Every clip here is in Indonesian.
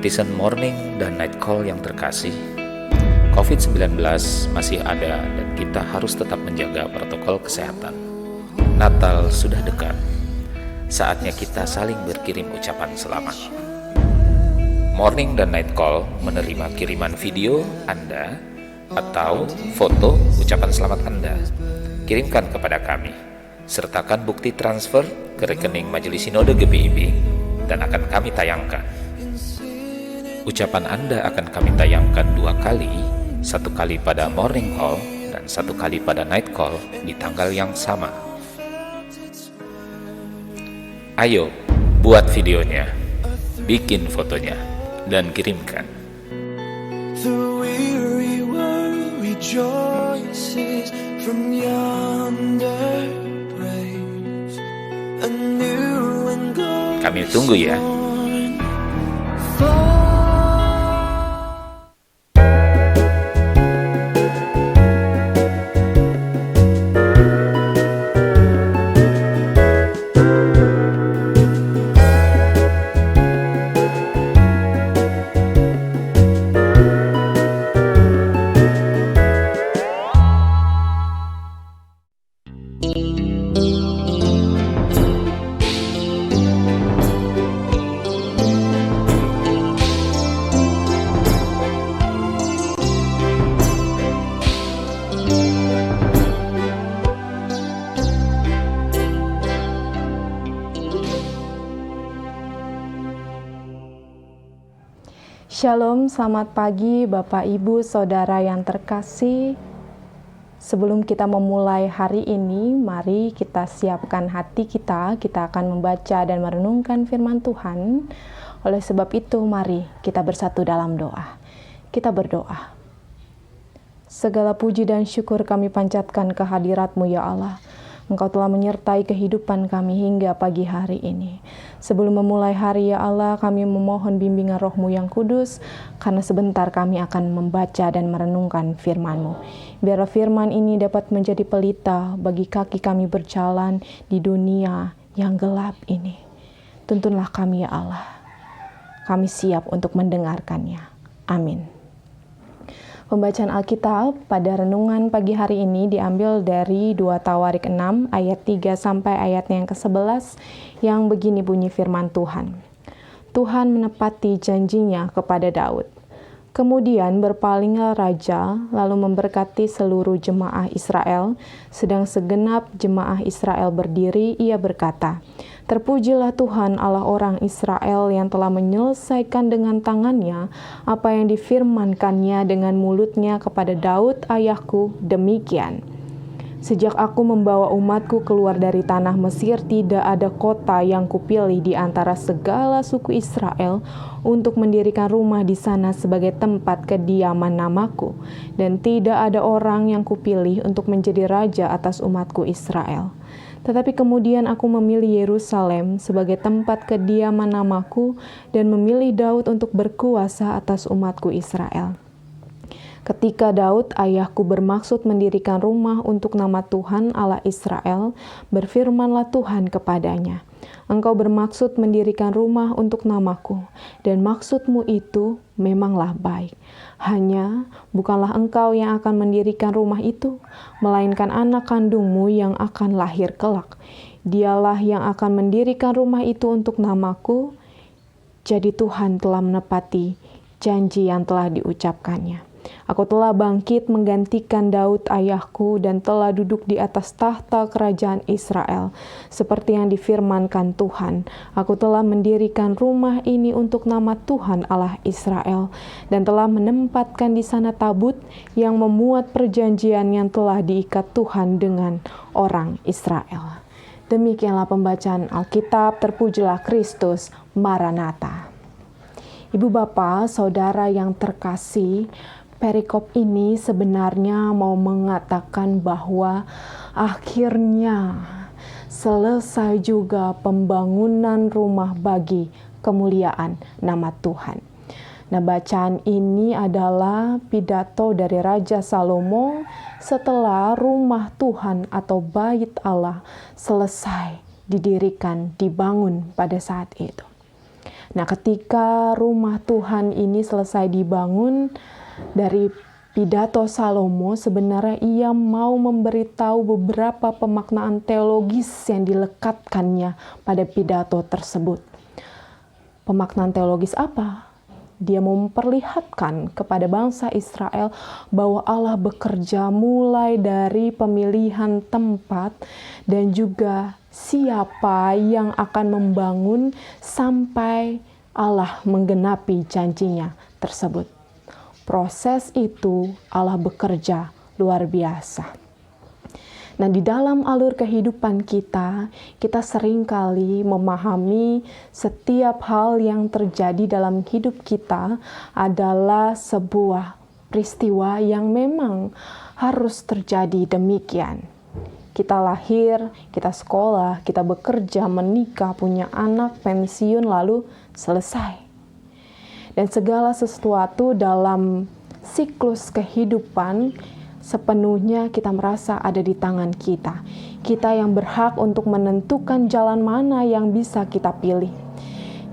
Netizen morning dan night call yang terkasih, COVID-19 masih ada dan kita harus tetap menjaga protokol kesehatan. Natal sudah dekat, saatnya kita saling berkirim ucapan selamat. Morning dan night call menerima kiriman video Anda atau foto ucapan selamat Anda. Kirimkan kepada kami, sertakan bukti transfer ke rekening Majelis Sinode GPIB dan akan kami tayangkan. Ucapan Anda akan kami tayangkan 2 kali, 1 kali pada morning call dan 1 kali pada night call di tanggal yang sama. Ayo, buat videonya, bikin fotonya, dan kirimkan. The weary world rejoices from yonder praise. A new and golden Kami tunggu ya. fall. Shalom, selamat pagi Bapak Ibu Saudara yang terkasih. Sebelum kita memulai hari ini, mari kita siapkan hati kita. Kita akan membaca dan merenungkan firman Tuhan. Oleh sebab itu, mari kita bersatu dalam doa. Kita berdoa. Segala puji dan syukur kami panjatkan kehadirat-Mu ya Allah. Engkau telah menyertai kehidupan kami hingga pagi hari ini. Sebelum memulai hari ya Allah, kami memohon bimbingan Roh-Mu yang kudus, karena sebentar kami akan membaca dan merenungkan firman-Mu. Biar firman ini dapat menjadi pelita bagi kaki kami berjalan di dunia yang gelap ini. Tuntunlah kami ya Allah. Kami siap untuk mendengarkannya. Amin. Pembacaan Alkitab pada renungan pagi hari ini diambil dari 2 Tawarik 6 ayat 3 sampai ayatnya yang ke-11 yang begini bunyi firman Tuhan. Tuhan menepati janjinya kepada Daud. Kemudian berpalinglah raja lalu memberkati seluruh jemaah Israel. Sedang segenap jemaah Israel berdiri, ia berkata, "Terpujilah Tuhan Allah orang Israel yang telah menyelesaikan dengan tangannya apa yang difirmankannya dengan mulutnya kepada Daud ayahku, demikian. Sejak aku membawa umatku keluar dari tanah Mesir, tidak ada kota yang kupilih di antara segala suku Israel untuk mendirikan rumah di sana sebagai tempat kediaman namaku, dan tidak ada orang yang kupilih untuk menjadi raja atas umatku Israel. Tetapi kemudian aku memilih Yerusalem sebagai tempat kediaman namaku dan memilih Daud untuk berkuasa atas umatku Israel. Ketika Daud ayahku bermaksud mendirikan rumah untuk nama Tuhan Allah Israel, berfirmanlah Tuhan kepadanya, Engkau bermaksud mendirikan rumah untuk namaku, dan maksudmu itu memanglah baik. Hanya bukanlah engkau yang akan mendirikan rumah itu, melainkan anak kandungmu yang akan lahir kelak. Dialah yang akan mendirikan rumah itu untuk namaku. Jadi Tuhan telah menepati janji yang telah diucapkannya. Aku telah bangkit menggantikan Daud ayahku dan telah duduk di atas tahta kerajaan Israel. Seperti yang difirmankan Tuhan, aku telah mendirikan rumah ini untuk nama Tuhan Allah Israel dan telah menempatkan di sana tabut yang memuat perjanjian yang telah diikat Tuhan dengan orang Israel. Demikianlah pembacaan Alkitab. Terpujilah Kristus, Maranatha. Ibu bapa, saudara yang terkasih, perikop ini sebenarnya mau mengatakan bahwa akhirnya selesai juga pembangunan rumah bagi kemuliaan nama Tuhan. Nah, bacaan ini adalah pidato dari Raja Salomo setelah rumah Tuhan atau bait Allah selesai didirikan, dibangun pada saat itu. Nah, ketika rumah Tuhan ini selesai dibangun, dari pidato Salomo sebenarnya ia mau memberitahu beberapa pemaknaan teologis yang dilekatkannya pada pidato tersebut. Pemaknaan teologis apa? Dia memperlihatkan kepada bangsa Israel bahwa Allah bekerja mulai dari pemilihan tempat dan juga siapa yang akan membangun sampai Allah menggenapi janjinya tersebut. Proses itu Allah bekerja luar biasa. Nah, di dalam alur kehidupan kita seringkali memahami setiap hal yang terjadi dalam hidup kita adalah sebuah peristiwa yang memang harus terjadi demikian. Kita lahir, kita sekolah, kita bekerja, menikah, punya anak, pensiun, lalu selesai. Dan segala sesuatu dalam siklus kehidupan sepenuhnya kita merasa ada di tangan kita. Kita yang berhak untuk menentukan jalan mana yang bisa kita pilih.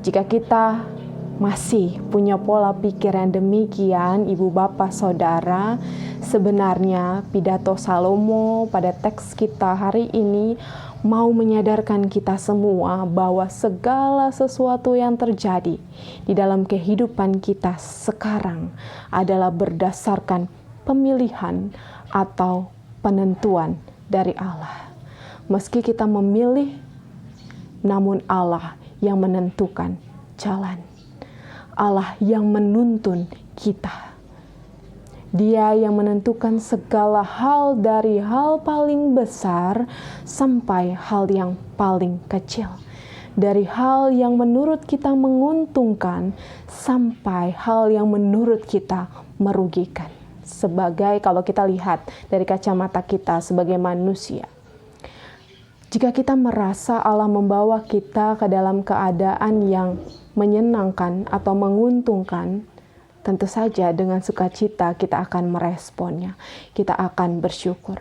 Jika kita masih punya pola pikir yang demikian, ibu bapak saudara, sebenarnya pidato Salomo pada teks kita hari ini mau menyadarkan kita semua bahwa segala sesuatu yang terjadi di dalam kehidupan kita sekarang adalah berdasarkan pemilihan atau penentuan dari Allah. Meski kita memilih, namun Allah yang menentukan jalan. Allah yang menuntun kita. Dia yang menentukan segala hal dari hal paling besar sampai hal yang paling kecil. Dari hal yang menurut kita menguntungkan sampai hal yang menurut kita merugikan. Sebagai kalau kita lihat dari kacamata kita sebagai manusia. Jika kita merasa Allah membawa kita ke dalam keadaan yang menyenangkan atau menguntungkan, tentu saja dengan sukacita kita akan meresponnya. Kita akan bersyukur.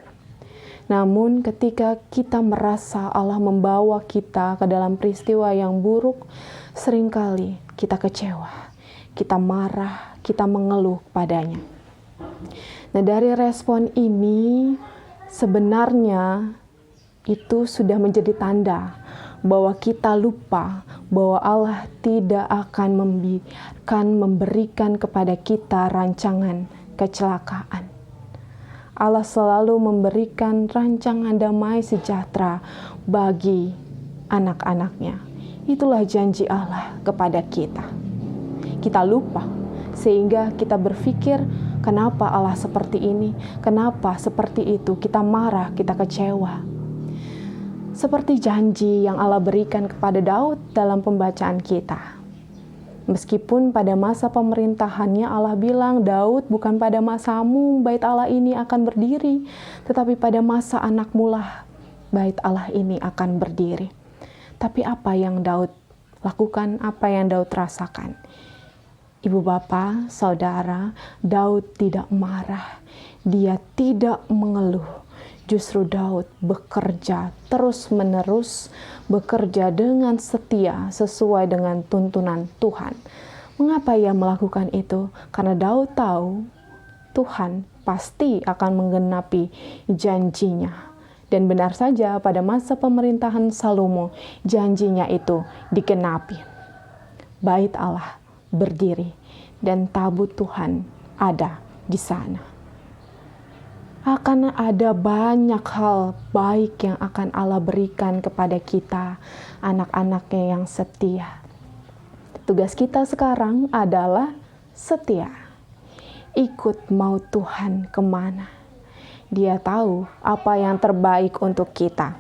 Namun ketika kita merasa Allah membawa kita ke dalam peristiwa yang buruk, seringkali kita kecewa, kita marah, kita mengeluh padanya. Nah, dari respon ini sebenarnya itu sudah menjadi tanda bahwa kita lupa bahwa Allah tidak akan memberikan kepada kita rancangan kecelakaan. Allah selalu memberikan rancangan damai sejahtera bagi anak-anaknya. Itulah janji Allah kepada kita. Kita lupa sehingga kita berpikir, kenapa Allah seperti ini? Kenapa seperti itu? Kita marah, kita kecewa. Seperti janji yang Allah berikan kepada Daud dalam pembacaan kita. Meskipun pada masa pemerintahannya Allah bilang, Daud, bukan pada masamu bait Allah ini akan berdiri, tetapi pada masa anakmu lah bait Allah ini akan berdiri. Tapi apa yang Daud lakukan, apa yang Daud rasakan? Ibu bapa, saudara, Daud tidak marah, dia tidak mengeluh. Justru Daud bekerja terus-menerus, bekerja dengan setia sesuai dengan tuntunan Tuhan. Mengapa ia melakukan itu? Karena Daud tahu Tuhan pasti akan menggenapi janjinya. Dan benar saja pada masa pemerintahan Salomo, janjinya itu digenapi. Bait Allah berdiri dan tabut Tuhan ada di sana. Akan ada banyak hal baik yang akan Allah berikan kepada kita, anak-anaknya yang setia. Tugas kita sekarang adalah setia. Ikut mau Tuhan kemana. Dia tahu apa yang terbaik untuk kita.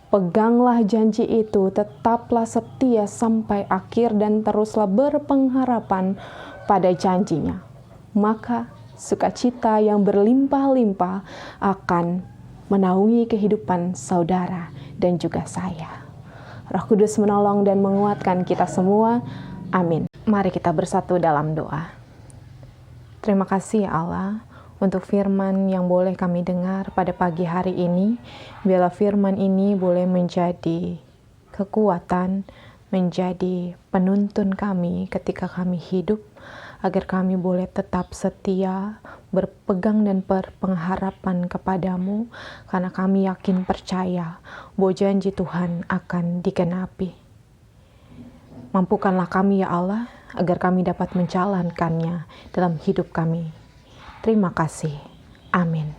Peganglah janji itu, tetaplah setia sampai akhir dan teruslah berpengharapan pada janjinya. Maka sukacita yang berlimpah-limpah akan menaungi kehidupan saudara dan juga saya. Roh Kudus menolong dan menguatkan kita semua. Amin. Mari kita bersatu dalam doa. Terima kasih ya Allah untuk firman yang boleh kami dengar pada pagi hari ini. Biarlah firman ini boleh menjadi kekuatan, menjadi penuntun kami ketika kami hidup, agar kami boleh tetap setia, berpegang dan berpengharapan kepadamu, karena kami yakin percaya bahwa janji Tuhan akan digenapi. Mampukanlah kami ya Allah, agar kami dapat menjalankannya dalam hidup kami. Terima kasih. Amin.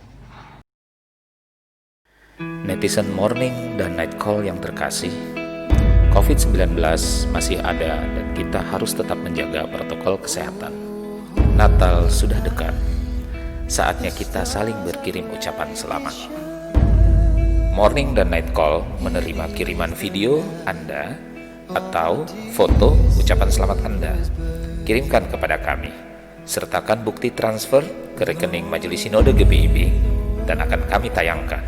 Netizen morning dan night call yang terkasih, COVID-19 masih ada dan kita harus tetap menjaga protokol kesehatan. Natal sudah dekat. Saatnya kita saling berkirim ucapan selamat. Morning dan night call menerima kiriman video Anda atau foto ucapan selamat Anda. Kirimkan kepada kami. Sertakan bukti transfer ke rekening Majelis Sinode GPIB dan akan kami tayangkan.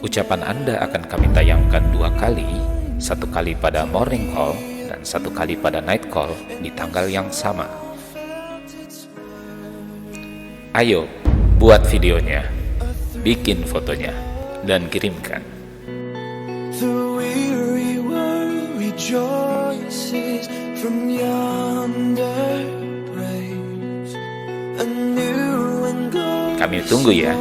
Ucapan Anda akan kami tayangkan 2 kali, 1 kali pada morning call dan 1 kali pada night call di tanggal yang sama. Ayo, buat videonya, bikin fotonya, dan kirimkan. The weary world rejoices from yonder praise. A new and golden Kami tunggu ya.